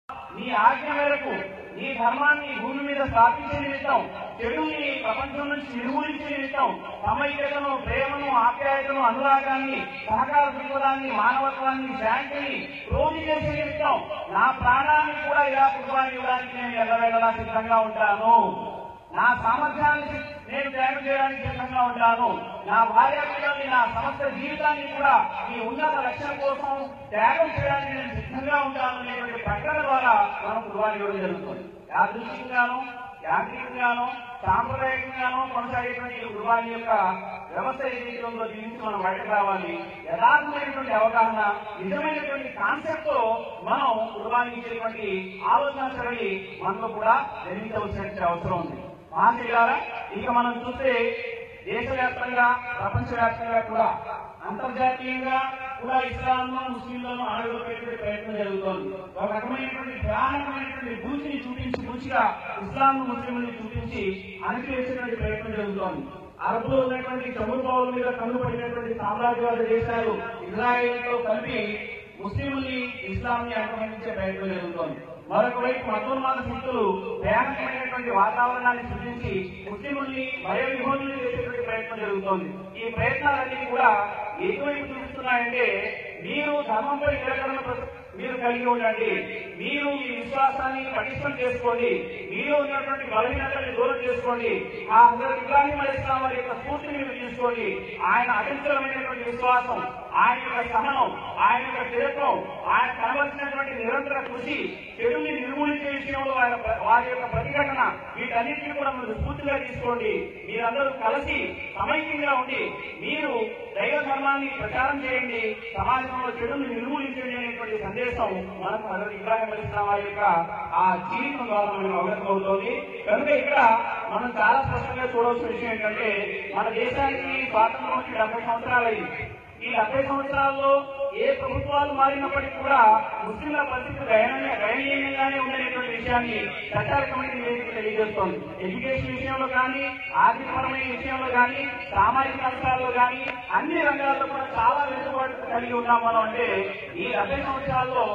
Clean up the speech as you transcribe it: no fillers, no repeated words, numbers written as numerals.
నీ ఆజ్ఞ మేరకు నీ ధర్మాన్ని భూమి మీద స్థాపించే నిమిత్తం, చెడుని ప్రపంచం నుంచి నిర్మూలించే నిమిత్తం, సమైక్యతను, ప్రేమను, ఆప్యాయతను, అనురాగాన్ని, సహకార దృక్పథాన్ని, మానవత్వాన్ని, శాంతిని రోజు చేసే నిమిత్తం నా ప్రాణాన్ని కూడా ఇలా కుటుంబాన్ని ఇవ్వడానికి నేను ఎల్లవేళలా సిద్ధంగా ఉంటాను. నా సామర్థ్యాన్ని నేను త్యాగం చేయడానికి సిద్ధంగా ఉంటాను. నా భార్య పిల్లల్ని, నా సమస్త జీవితాన్ని కూడా ఈ ఉన్నత లక్ష్యం కోసం త్యాగం చేయడానికి నేను సిద్ధంగా ఉంటాను అనేటువంటి ప్రకటన ద్వారా మనం కుటుంబాన్ని ఇవ్వడం జరుగుతుంది. యాదృచ్ఛికంగానూ, యాంత్రికంగానూ, సాంప్రదాయకంగానూ కొనసాగేటువంటి ఈ కుటుంబాన్ని యొక్క వ్యవస్థ ఏదైతే దీని నుంచి మనం బయటకు రావాలి. యథార్థమైనటువంటి అవగాహన, నిజమైనటువంటి కాన్సెప్ట్ తో మనం కుటుంబానికి ఇచ్చేటువంటి ఆలోచన సరళి మనలో కూడా జన్మించవలసినటువంటి అవసరం ఉంది. మహాశైలారా, ఇక మనం చూస్తే దేశవ్యాప్తంగా, ప్రపంచవ్యాప్తంగా కూడా, అంతర్జాతీయంగా కూడా ఇస్లాంను, ముస్లింలను ఆడగొట్టేటువంటి ప్రయత్నం జరుగుతోంది. ఒక రకమైనటువంటి భయానకమైనటువంటి బూచిని చూపించి, బూచిగా ఇస్లాంను, ముస్లింలను చూపించి అణిచివేసేటువంటి ప్రయత్నం జరుగుతోంది. అరబులో ఉన్నటువంటి చమురు బావుల మీద కన్ను పడినటువంటి సామ్రాజ్యవాద దేశాలు ఇజ్రాయెల్తో కలిపి ముస్లింల్ని, ఇస్లాంని అంతమొందించే ప్రయత్నం జరుగుతోంది. మరొక వైపు మతోన్మాద శక్తులు భయానకమైనటువంటి వాతావరణాన్ని సృష్టించి ముస్లింల్ని భయవిహోళులు చేసేటువంటి ప్రయత్నం జరుగుతోంది. ఈ ప్రయత్నాలన్నీ కూడా ఎటువైపు చూపిస్తున్నాయంటే, మీరు ధర్మంపై నిలకడను మీరు కలిగి ఉండండి, మీరు మీ విశ్వాసాన్ని పటిష్టం చేసుకోండి, మీరు ఉన్నటువంటి బలహీనతని దూరం చేసుకోండి, ఆ హజరత్ ఇబ్రాహీం అలైహిస్సలాం వారి యొక్క స్ఫూర్తిని మీరు తీసుకోండి. ఆయన అచంచలమైనటువంటి విశ్వాసం, ఆయన యొక్క సహనం, ఆయన యొక్క స్థిరత్వం, ఆయన కనవలసినటువంటి నిరంతర కృషి, చెడుని నిర్మూలించే విషయంలో వారి యొక్క ప్రతిఘటన, వీటన్నింటినీ కూడా మీరు స్ఫూర్తిగా తీసుకోండి. మీరందరూ కలిసి సమైక్యంగా ఉండి మీరు దైవ ధర్మాన్ని ప్రచారం చేయండి, సమాజంలో చెడుని నిర్మూలించండి అనేటువంటి సందేశం మనకు హజరత్ ఇబ్రాహీం అలైహిస్సలాం వారి యొక్క ఆ జీవితం ద్వారా మనకు అవగతం అవుతోంది. కనుక ఇక్కడ మనం చాలా స్పష్టంగా చూడవలసిన విషయం ఏంటంటే, మన దేశానికి స్వాతంత్రం వచ్చి 70 సంవత్సరాలు అయింది. ఈ 70 సంవత్సరాల్లో ఏ ప్రభుత్వాలు మారినప్పటికీ కూడా ముస్లింల పరిస్థితి దయనీయంగానే ఉండేటువంటి విషయాన్ని చట్టాల కమిటీ నివేదిక తెలియజేస్తోంది. ఎడ్యుకేషన్ విషయంలో కానీ, ఆర్థికపరమైన విషయంలో కానీ, సామాజిక అంశాల్లో కానీ, అన్ని రంగాల్లో కూడా చాలా వెనుకబాటు కలిగి ఉన్నాం మనం. అంటే ఈ 70 సంవత్సరాల్లో